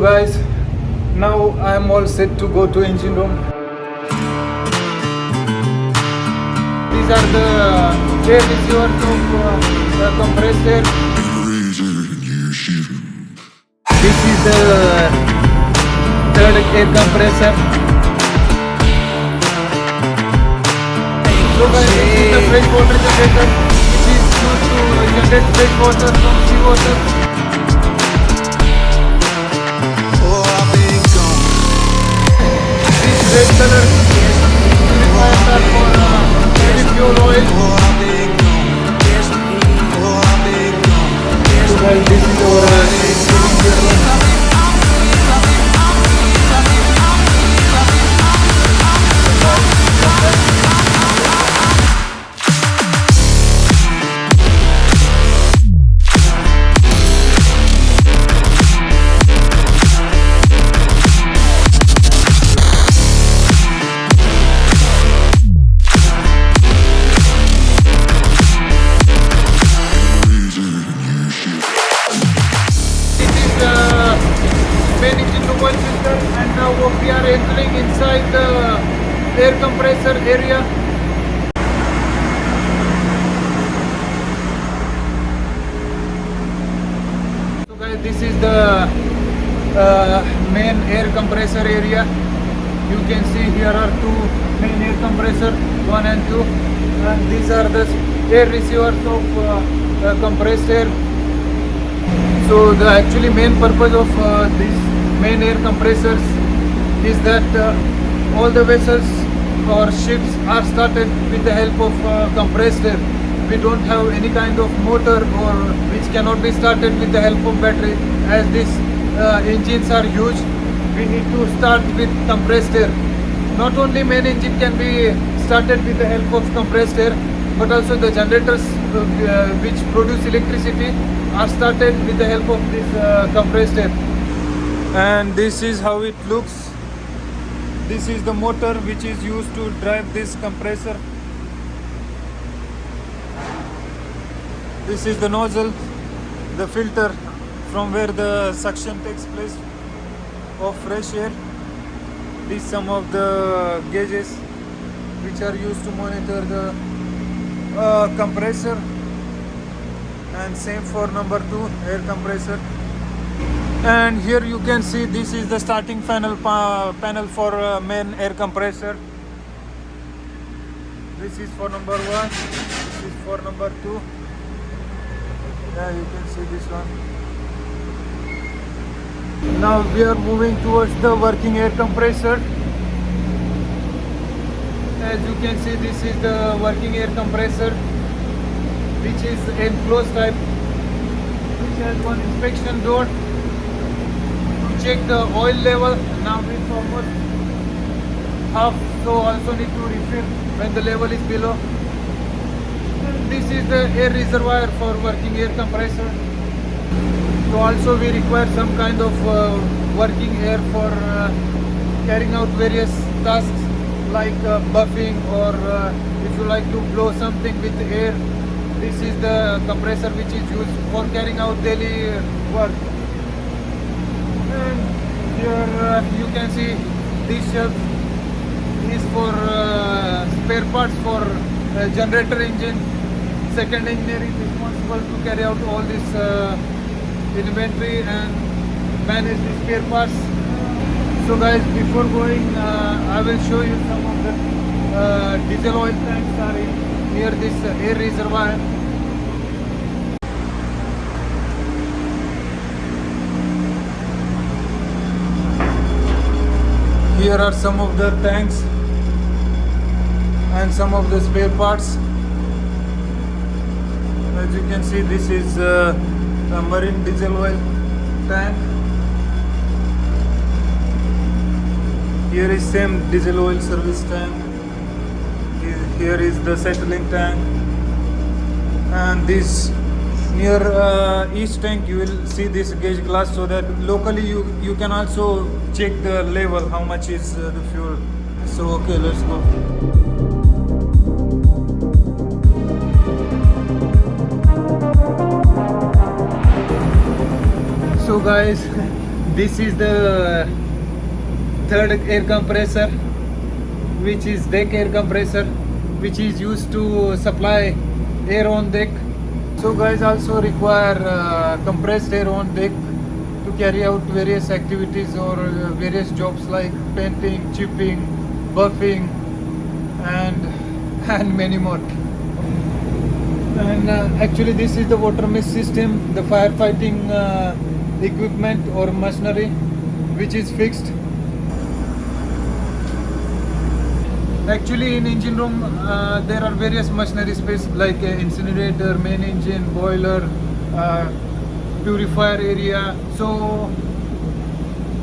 guys, now I am all set to go to engine room. These are the air receivers of the compressed air. This is the third air compressor. So guys, this is the fresh water generator which is used to generate fresh water from seawater. Red color purifiers are for heavy fuel oil. So guys, this is our main engine to oil filter, and now we are entering inside the air compressor area. So guys, this is the main air compressor area. You can see here are two main air compressor, 1 and 2, and these are the air receivers of compressed air. So the actually main purpose of these main air compressors is that all the vessels or ships are started with the help of compressed air. We don't have any kind of motor or which cannot be started with the help of battery. As these engines are huge, we need to start with compressed air. Not only main engine can be started with the help of compressed air, but also the generators which produce electricity are started with the help of this compressed air. And this is how it looks. This is the motor which is used to drive this compressor. This is the nozzle, the filter from where the suction takes place of fresh air. These some of the gauges which are used to monitor the compressor, and same for number 2 air compressor. And here you can see this is the starting panel for main air compressor. This is for number 1, this is for number 2. Yeah, you can see this one. Now we are moving towards the working air compressor. As you can see, this is the working air compressor, which is enclosed type, which has one inspection door to check the oil level. Now it's almost half, so also need to refill when the level is below. This is the air reservoir for working air compressor. So also we require some kind of working air for carrying out various tasks like buffing, or if you like to blow something with air. This is the compressor which is used for carrying out daily work. And here you can see this shelf is for spare parts for generator engine. Second engineer is responsible to carry out all this inventory and manage the spare parts. So guys, before going, I will show you some of the diesel oil tanks are near this air reservoir. Here are some of the tanks and some of the spare parts. As you can see, this is a marine diesel oil tank. Here is same diesel oil service tank. Here is the settling tank, and this near each tank you will see this gauge glass, so that locally you can also check the level, how much is the fuel. So okay, let's go. So guys, This is the third air compressor, which is deck air compressor, which is used to supply air on deck. So guys also require compressed air on deck to carry out various activities or various jobs like painting, chipping, buffing, and and many more. And actually this is the water mist system, the firefighting equipment or machinery which is fixed. Actually in engine room there are various machinery space like incinerator, main engine, boiler, purifier area. So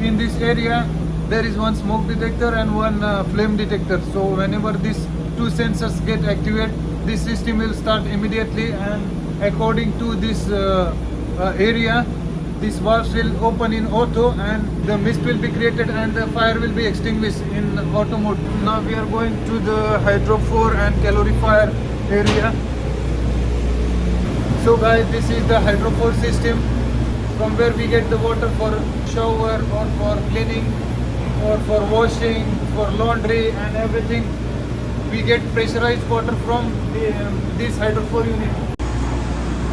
in this area there is one smoke detector and one flame detector. So whenever these two sensors get activated, this system will start immediately, and according to this area, these valves will open in auto and the mist will be created and the fire will be extinguished in auto mode. Now we are going to the hydrophore and calorifier area. So guys, this is the hydrophore system from where we get the water for shower or for cleaning or for washing, for laundry and everything. We get pressurized water from this hydrophore unit.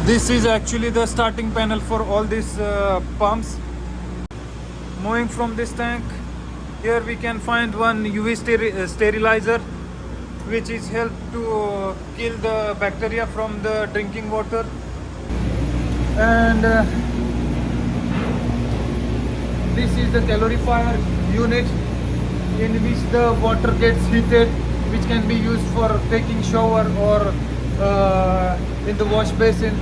This is actually the starting panel for all these pumps. Moving from this tank, here we can find one UV sterilizer, which is help to kill the bacteria from the drinking water. And this is the calorifier unit in which the water gets heated, which can be used for taking shower or in the wash basin.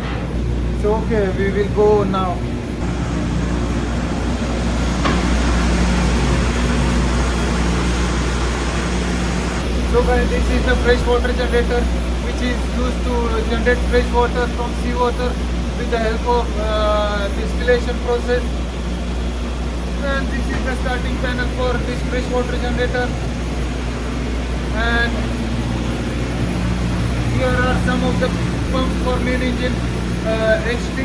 So okay, we will go now. So guys, this is the fresh water generator, which is used to generate fresh water from seawater with the help of distillation process. And this is the starting panel for this fresh water generator. And here are some of the pumps for main engine HP.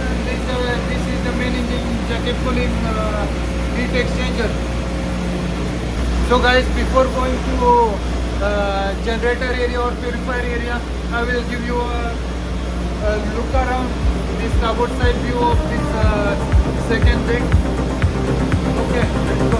And this is the main engine jacket cooling heat exchanger. So guys, before going to generator area or purifier area, I will give you a look around this starboard side view of this second deck. Okay, let's go.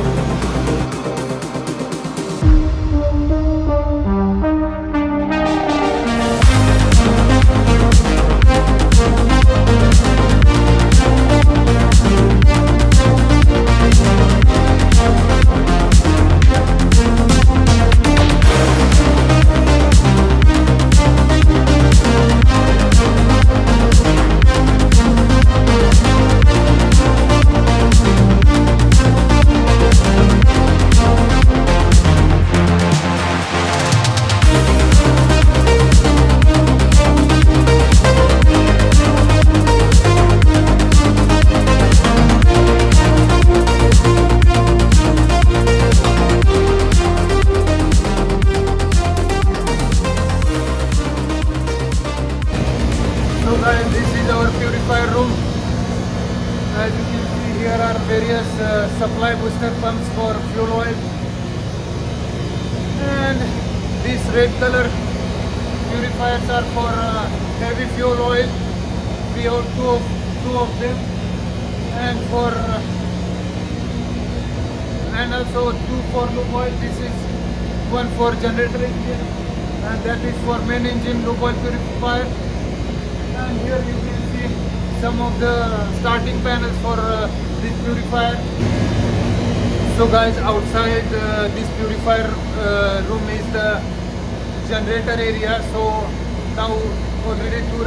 This is our purifier room. As you can see, here are various supply booster pumps for fuel oil, and these red color purifiers are for heavy fuel oil. We have two of them, and also two for lube oil. This is one for generator engine, and that is for main engine lube oil purifier. And here you can see some of the starting panels for this purifier. So guys, outside this purifier room is the generator area. So now already two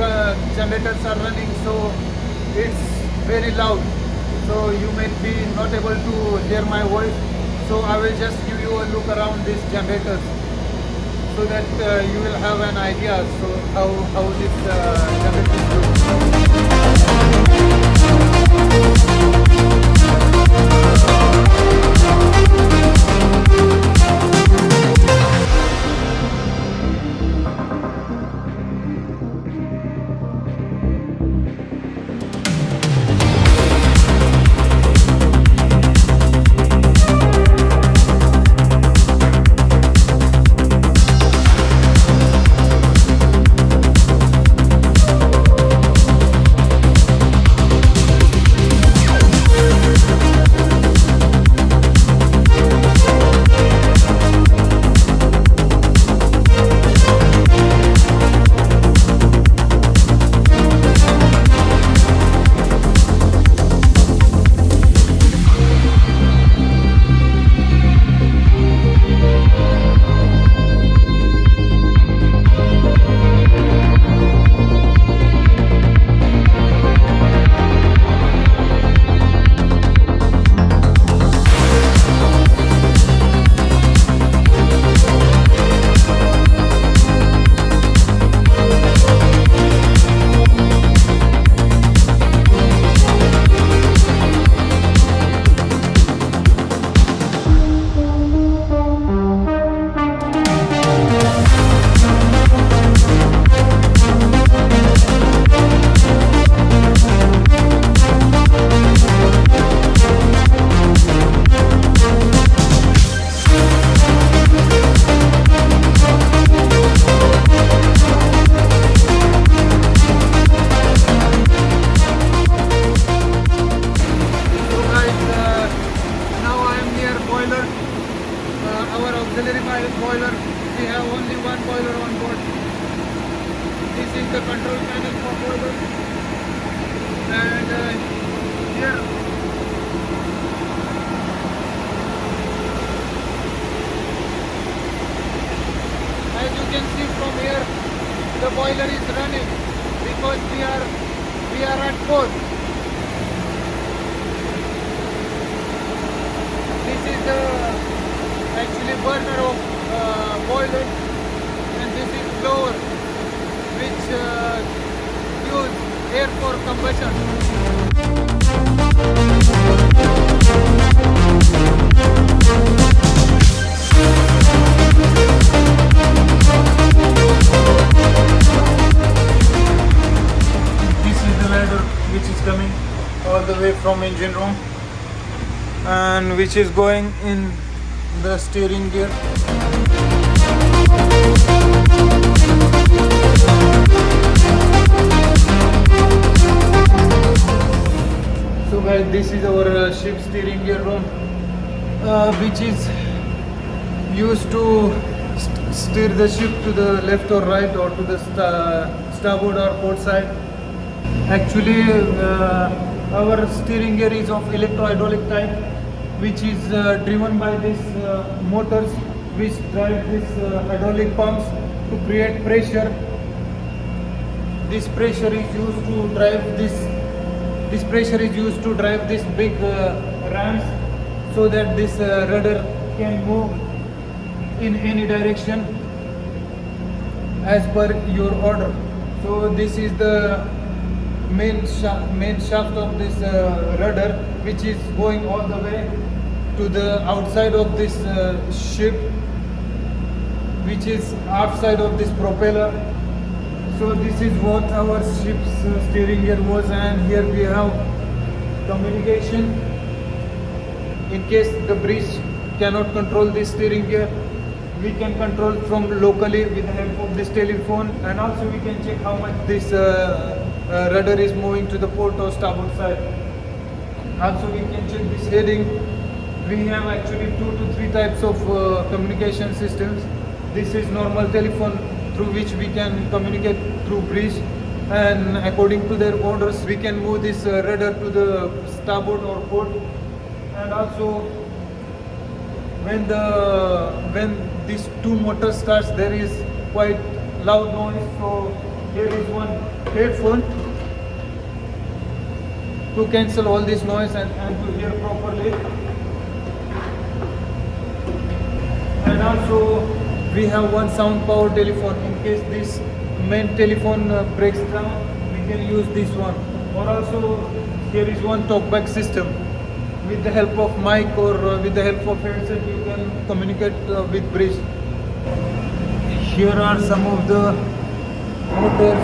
generators are running, so it's very loud. So you may be not able to hear my voice. So I will just give you a look around these generators, so that you will have an idea so how this generator boiler. We have only one boiler on board. This is the control panel for boiler. And here as you can see from here, the boiler is running because we are at port. This is the actually burner of boiler, and this is blower which use air for combustion. This is the ladder which is coming all the way from engine room and which is going in the steering gear. So guys, this is our ship steering gear room, which is used to steer the ship to the left or right or to the starboard or port side. Actually, our steering gear is of electro-hydraulic type, which is driven by these motors which drive these hydraulic pumps to create pressure. This pressure is used to drive this pressure is used to drive this big rams so that this rudder can move in any direction as per your order. So this is the main shaft of this rudder, which is going all the way to the outside of this ship, which is outside of this propeller. So this is what our ship's steering gear was, and here we have communication. In case the bridge cannot control this steering gear, we can control from locally with the help of this telephone, and also we can check how much this rudder is moving to the port or starboard side. Also we can check this heading. We have actually 2 to 3 types of communication systems. This is normal telephone through which we can communicate through bridge, and according to their orders we can move this rudder to the starboard or port. And also when these 2 motors starts, there is quite loud noise, so here is one headphone to cancel all this noise and to hear properly. And also we have one sound power telephone. In case this main telephone breaks down, we can use this one. Or also here is one talkback system. With the help of mic or with the help of headset, you can communicate with bridge. Here are some of the motors.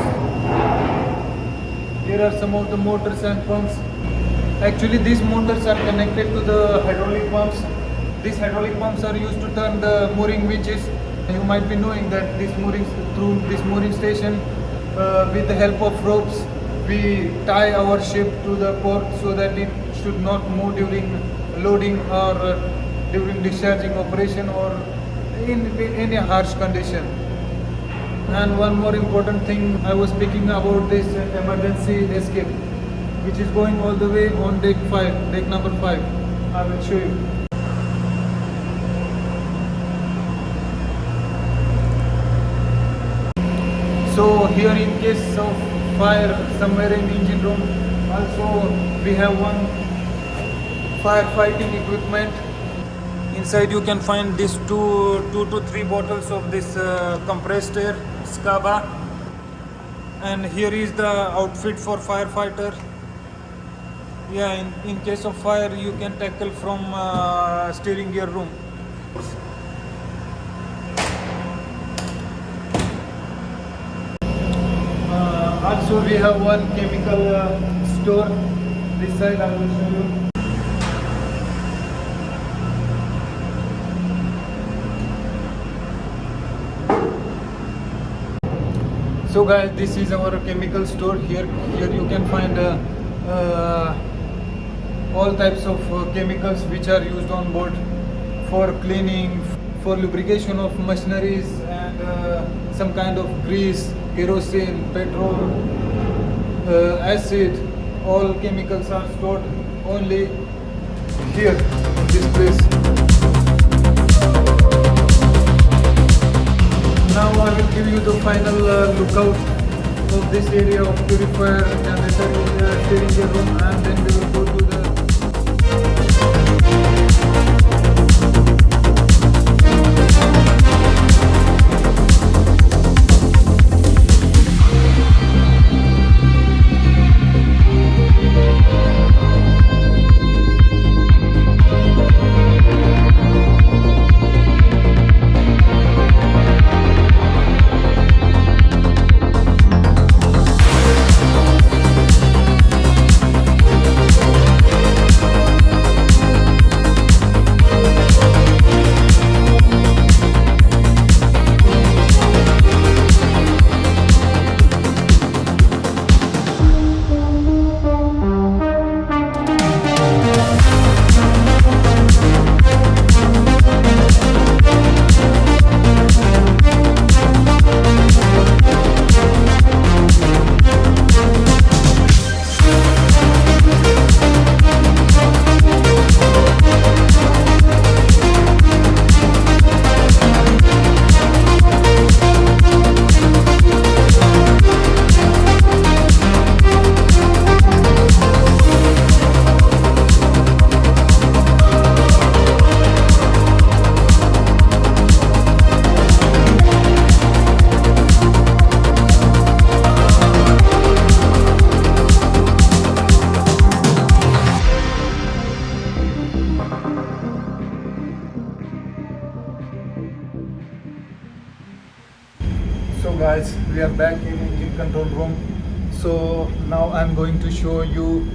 Here are some of the motors and pumps. Actually, these motors are connected to the hydraulic pumps. These hydraulic pumps are used to turn the mooring winches. You might be knowing that through this mooring station, with the help of ropes, we tie our ship to the port so that it should not move during loading or during discharging operation or in any harsh condition. And one more important thing, I was speaking about this emergency escape, which is going all the way on deck number 5. I will show you. So here in case of fire somewhere in engine room, also we have one firefighting equipment. Inside you can find these 2 to 3 bottles of this compressed air, SCABA. And here is the outfit for firefighter. Yeah, in case of fire you can tackle from steering gear room. Also we have one chemical store. This side I will show you. So guys, this is our chemical store. Here you can find all types of chemicals which are used on board for cleaning, for lubrication of machineries and some kind of grease, kerosene, petrol, acid, all chemicals are stored only here in this place. Now I will give you the final lookout of this area of purifier generator steering room, and then we will go to the So guys, we are back in engine control room. So now I'm going to show you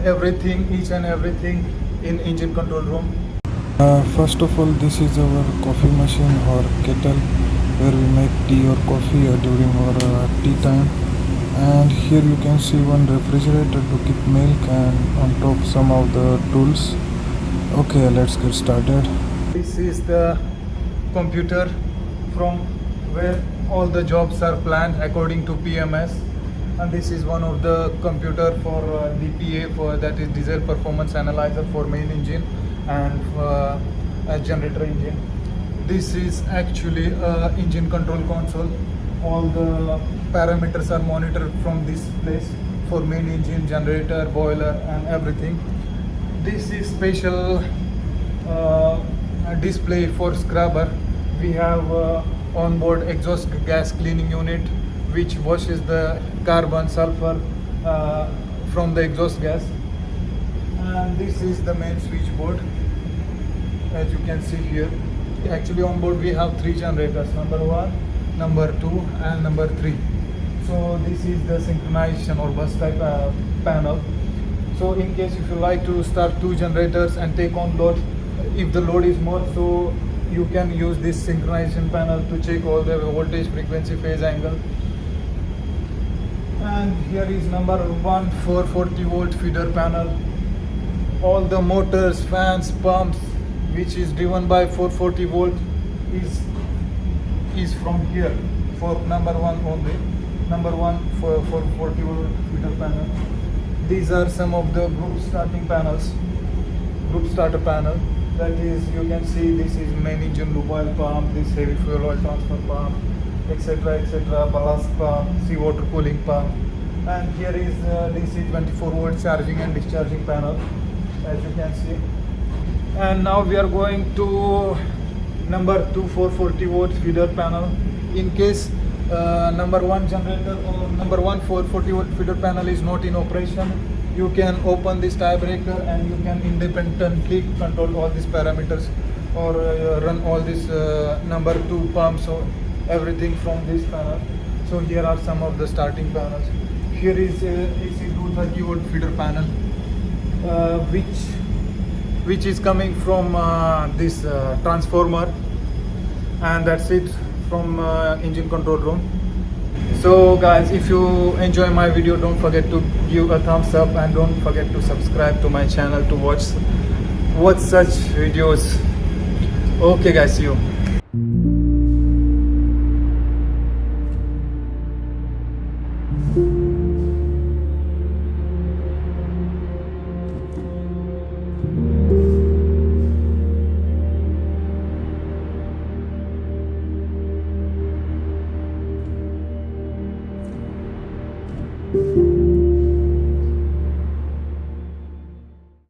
everything, each and everything in engine control room. First of all, this is our coffee machine or kettle where we make tea or coffee during our tea time. And here you can see one refrigerator to keep milk, and on top some of the tools. Okay, let's get started. This is the computer from where all the jobs are planned according to PMS, and this is one of the computer for DPA, for that is diesel performance analyzer for main engine and a generator engine. This is actually a engine control console. All the parameters are monitored from this place for main engine, generator, boiler and everything. This is special display for scrubber. We have onboard exhaust gas cleaning unit which washes the carbon, sulfur from the exhaust gas. And this is the main switchboard, as you can see here. Actually on board we have 3 generators, number 1, number 2 and number 3. So this is the synchronization or bus type panel. So in case if you like to start 2 generators and take on load, if the load is more, so you can use this synchronization panel to check all the voltage, frequency, phase, angle. And here is number 1 440 volt feeder panel. All the motors, fans, pumps which is driven by 440 volt is from here for number 1 only. Number 1 for 440 volt feeder panel. These are some of the group starting panels. Group starter panel. That is, you can see this is main engine lube oil pump, this heavy fuel oil transfer pump, etc., ballast pump, seawater cooling pump. And here is DC 24 volt charging and discharging panel, as you can see. And now we are going to number 2 440 volt feeder panel. In case number 1 generator or number 1 440 volt feeder panel is not in operation, you can open this tie breaker and you can independently control all these parameters or run all this number 2 pumps or everything from this panel. So here are some of the starting panels. Here is AC 230 volt feeder panel which is coming from this transformer, and that's it from engine control room. So guys, if you enjoy my video, don't forget to give a thumbs up and don't forget to subscribe to my channel to watch such videos. Okay guys, see you.